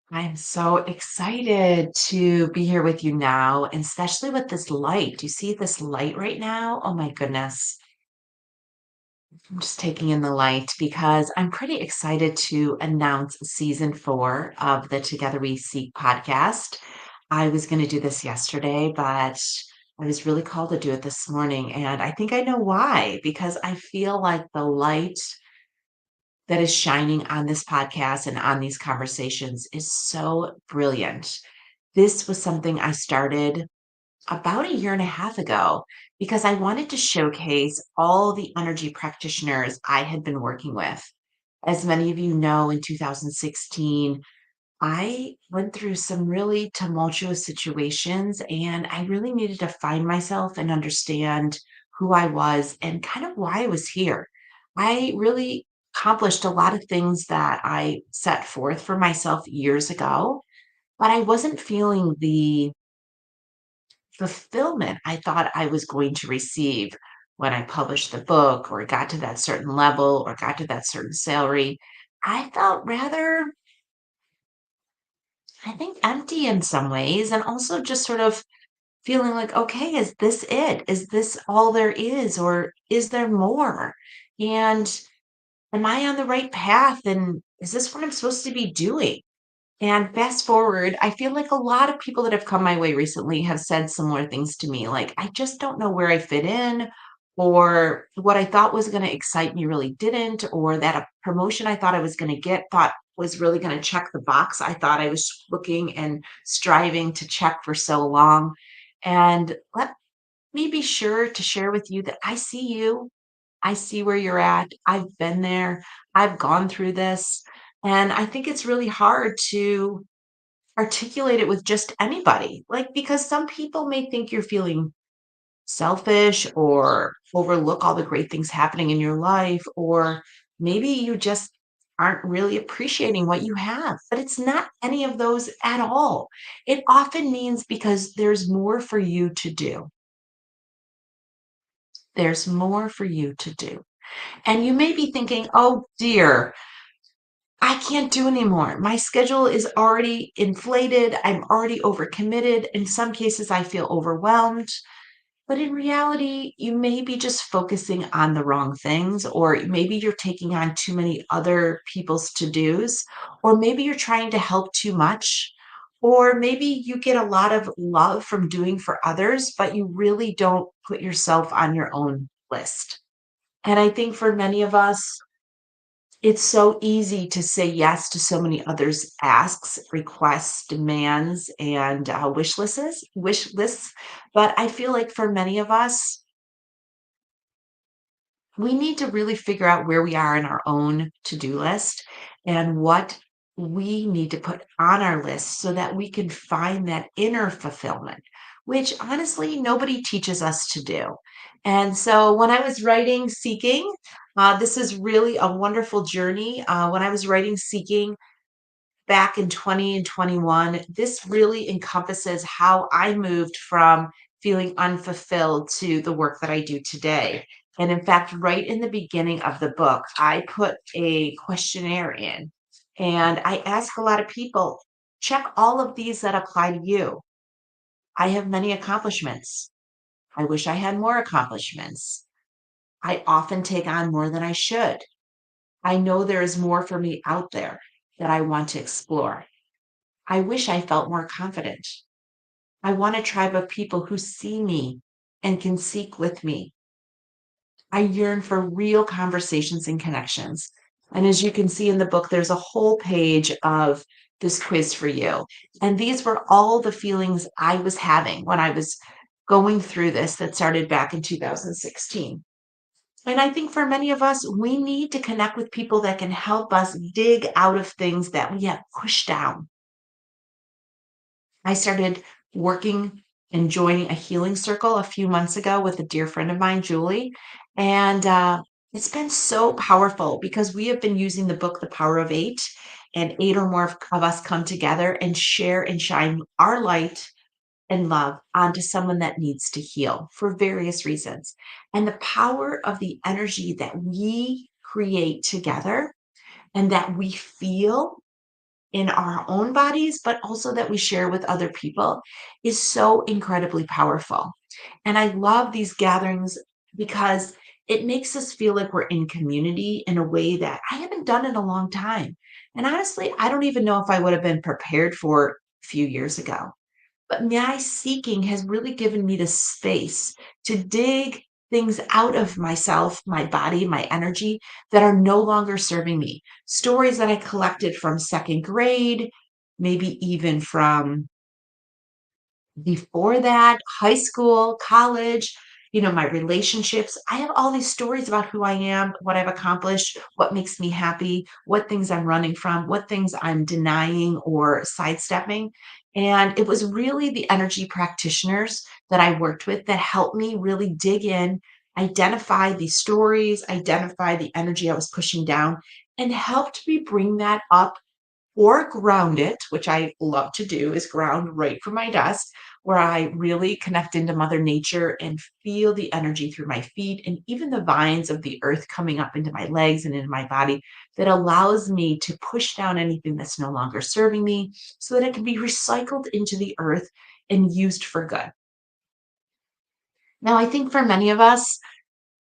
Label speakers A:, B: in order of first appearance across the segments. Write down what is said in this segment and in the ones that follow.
A: I'm so excited to be here with you now, and especially with this light. Do you see this light right now? Oh my goodness. I'm just taking in the light because I'm pretty excited to announce season 4 of the Together We Seek podcast. I was going to do this yesterday, but I was really called to do it this morning. And I think I know why, because I feel like the light that is shining on this podcast and on these conversations is so brilliant. This was something I started about a year and a half ago because I wanted to showcase all the energy practitioners I had been working with. As many of you know, in 2016, I went through some really tumultuous situations and I really needed to find myself and understand who I was and kind of why I was here. I really accomplished a lot of things that I set forth for myself years ago, but I wasn't feeling the fulfillment I thought I was going to receive when I published the book or got to that certain level or got to that certain salary. I felt rather, I think, empty in some ways, and also just sort of feeling like, okay, is this it? Is this all there is, or is there more? And am I on the right path? And is this what I'm supposed to be doing? And fast forward, I feel like a lot of people that have come my way recently have said similar things to me, like, I just don't know where I fit in, or what I thought was going to excite me really didn't, or that a promotion I thought I was going to get thought was really going to check the box I thought I was looking and striving to check for so long. And let me be sure to share with you that I see you. I see where you're at. I've been there. I've gone through this. And I think it's really hard to articulate it with just anybody. Like, because some people may think you're feeling selfish or overlook all the great things happening in your life, or maybe you just aren't really appreciating what you have. But it's not any of those at all. It often means because there's more for you to do. There's more for you to do. And you may be thinking, oh dear, I can't do anymore. My schedule is already inflated. I'm already overcommitted. In some cases, I feel overwhelmed. But in reality, you may be just focusing on the wrong things, or maybe you're taking on too many other people's to dos, or maybe you're trying to help too much, or maybe you get a lot of love from doing for others, but you really don't put yourself on your own list. And I think for many of us, it's so easy to say yes to so many others' asks, requests, demands, and wish lists. But I feel like for many of us, we need to really figure out where we are in our own to-do list and what we need to put on our list so that we can find that inner fulfillment, which honestly nobody teaches us to do. And so when I was writing Seeking, this is really a wonderful journey. When I was writing Seeking back in 20 and 21, this really encompasses how I moved from feeling unfulfilled to the work that I do today. And in fact, right in the beginning of the book, I put a questionnaire in and I ask a lot of people, check all of these that apply to you. I have many accomplishments. I wish I had more accomplishments. I often take on more than I should. I know there is more for me out there that I want to explore. I wish I felt more confident. I want a tribe of people who see me and can seek with me. I yearn for real conversations and connections. And as you can see in the book, there's a whole page of this quiz for you. And these were all the feelings I was having when I was going through this that started back in 2016. And I think for many of us, we need to connect with people that can help us dig out of things that we have pushed down. I started working and joining a healing circle a few months ago with a dear friend of mine, Julie. And it's been so powerful because we have been using the book, The Power of Eight, and eight or more of us come together and share and shine our light and love onto someone that needs to heal for various reasons. And the power of the energy that we create together and that we feel in our own bodies, but also that we share with other people is so incredibly powerful. And I love these gatherings because it makes us feel like we're in community in a way that I haven't done in a long time. And honestly, I don't even know if I would have been prepared for a few years ago. But my seeking has really given me the space to dig things out of myself, my body, my energy that are no longer serving me. Stories that I collected from second grade, maybe even from before that, high school, college, my relationships. I have all these stories about who I am, what I've accomplished, what makes me happy, what things I'm running from, what things I'm denying or sidestepping. And it was really the energy practitioners that I worked with that helped me really dig in, identify these stories, identify the energy I was pushing down, and helped me bring that up or ground it, which I love to do, is ground right from my desk, where I really connect into Mother Nature and feel the energy through my feet and even the vines of the earth coming up into my legs and into my body that allows me to push down anything that's no longer serving me so that it can be recycled into the earth and used for good. Now, I think for many of us,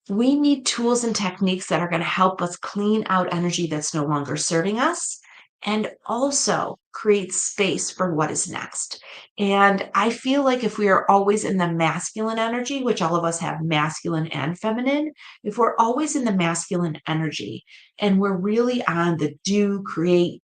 A: we need tools and techniques that are going to help us clean out energy that's no longer serving us and also create space for what is next. And I feel like if we are always in the masculine energy, which all of us have masculine and feminine, if we're always in the masculine energy and we're really on the do, create,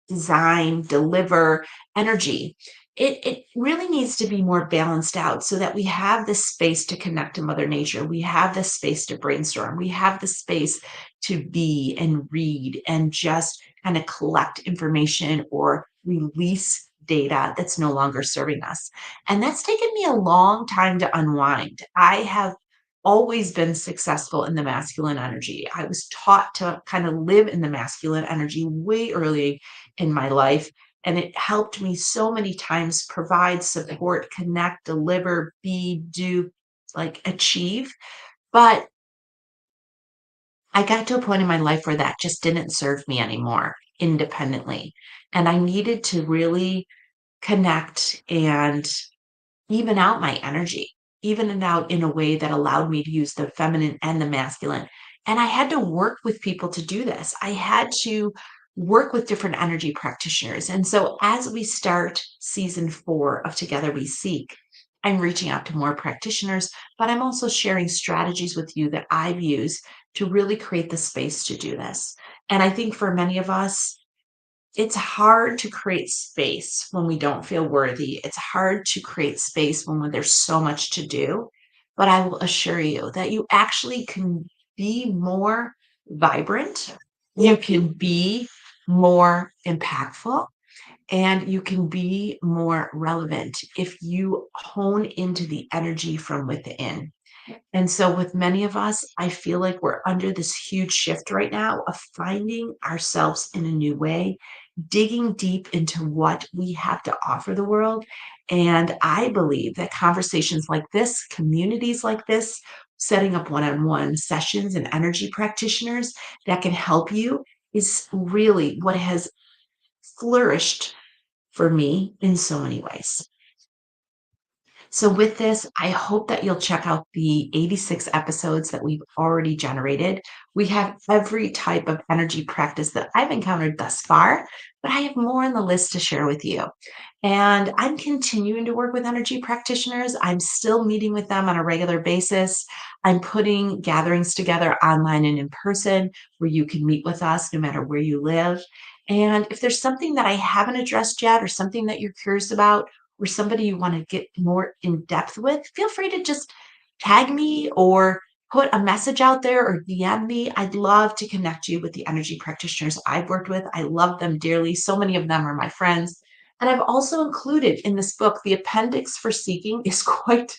A: design, deliver energy. It really needs to be more balanced out so that we have the space to connect to Mother Nature. We have the space to brainstorm. We have the space to be and read and just kind of collect information or release data that's no longer serving us. And that's taken me a long time to unwind. I have always been successful in the masculine energy. I was taught to kind of live in the masculine energy way early in my life. And it helped me so many times provide support, connect, deliver, be, do, like achieve. But I got to a point in my life where that just didn't serve me anymore independently. And I needed to really connect and even out my energy, even it out in a way that allowed me to use the feminine and the masculine. And I had to work with people to do this. I had to work with different energy practitioners. And so as we start season 4 of Together We Seek, I'm reaching out to more practitioners, but I'm also sharing strategies with you that I've used to really create the space to do this. And I think for many of us, it's hard to create space when we don't feel worthy. It's hard to create space when there's so much to do. But I will assure you that you actually can be more vibrant, you can be more impactful, and you can be more relevant if you hone into the energy from within. And so, with many of us, I feel like we're under this huge shift right now of finding ourselves in a new way, digging deep into what we have to offer the world. And I believe that conversations like this, communities like this, setting up one on one sessions and energy practitioners that can help you is really what has flourished for me in so many ways. So, with this, I hope that you'll check out the 86 episodes that we've already generated. We have every type of energy practice that I've encountered thus far, but I have more on the list to share with you. And I'm continuing to work with energy practitioners. I'm still meeting with them on a regular basis. I'm putting gatherings together online and in person where you can meet with us no matter where you live. And if there's something that I haven't addressed yet or something that you're curious about, or somebody you want to get more in depth with, feel free to just tag me or put a message out there or DM me. I'd love to connect you with the energy practitioners I've worked with. I love them dearly. So many of them are my friends. And I've also included in this book, the appendix for seeking is quite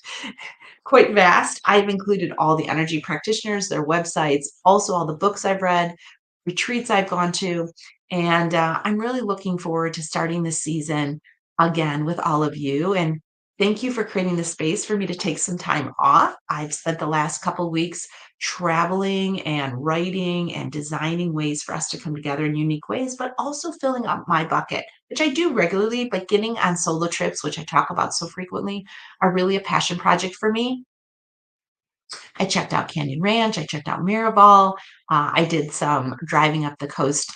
A: vast. I've included all the energy practitioners, their websites, also all the books I've read, retreats I've gone to. And I'm really looking forward to starting this season again with all of you. And Thank you for creating the space for me to take some time off. I've spent the last couple weeks traveling and writing and designing ways for us to come together in unique ways, but also filling up my bucket, which I do regularly, but getting on solo trips, which I talk about so frequently, are really a passion project for me. I checked out Canyon Ranch. I checked out Miraval. I did some driving up the coast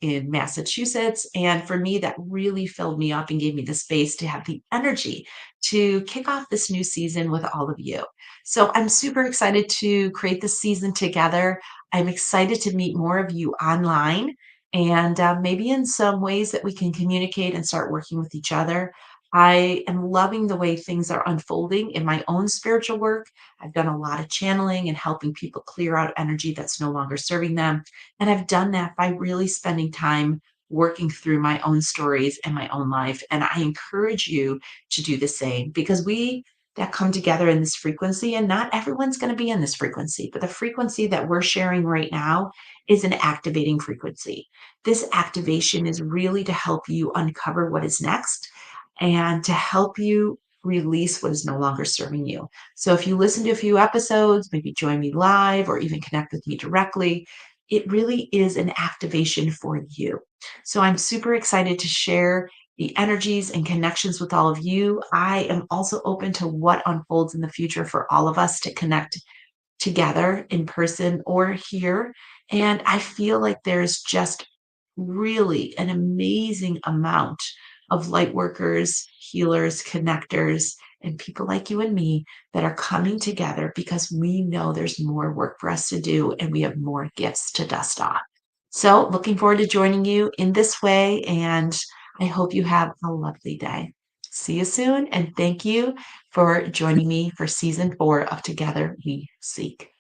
A: in Massachusetts. And for me, that really filled me up and gave me the space to have the energy to kick off this new season with all of you. So I'm super excited to create this season together. I'm excited to meet more of you online and maybe in some ways that we can communicate and start working with each other. I am loving the way things are unfolding in my own spiritual work. I've done a lot of channeling and helping people clear out energy that's no longer serving them. And I've done that by really spending time working through my own stories and my own life. And I encourage you to do the same because we that come together in this frequency, and not everyone's going to be in this frequency, but the frequency that we're sharing right now is an activating frequency. This activation is really to help you uncover what is next and to help you release what is no longer serving you. So if you listen to a few episodes, maybe join me live or even connect with me directly, it really is an activation for you. So I'm super excited to share the energies and connections with all of you. I am also open to what unfolds in the future for all of us to connect together in person or here. And I feel like there's just really an amazing amount of light workers, healers, connectors, and people like you and me that are coming together because we know there's more work for us to do and we have more gifts to dust off. So, looking forward to joining you in this way, and I hope you have a lovely day. See you soon, and thank you for joining me for season 4 of Together We Seek.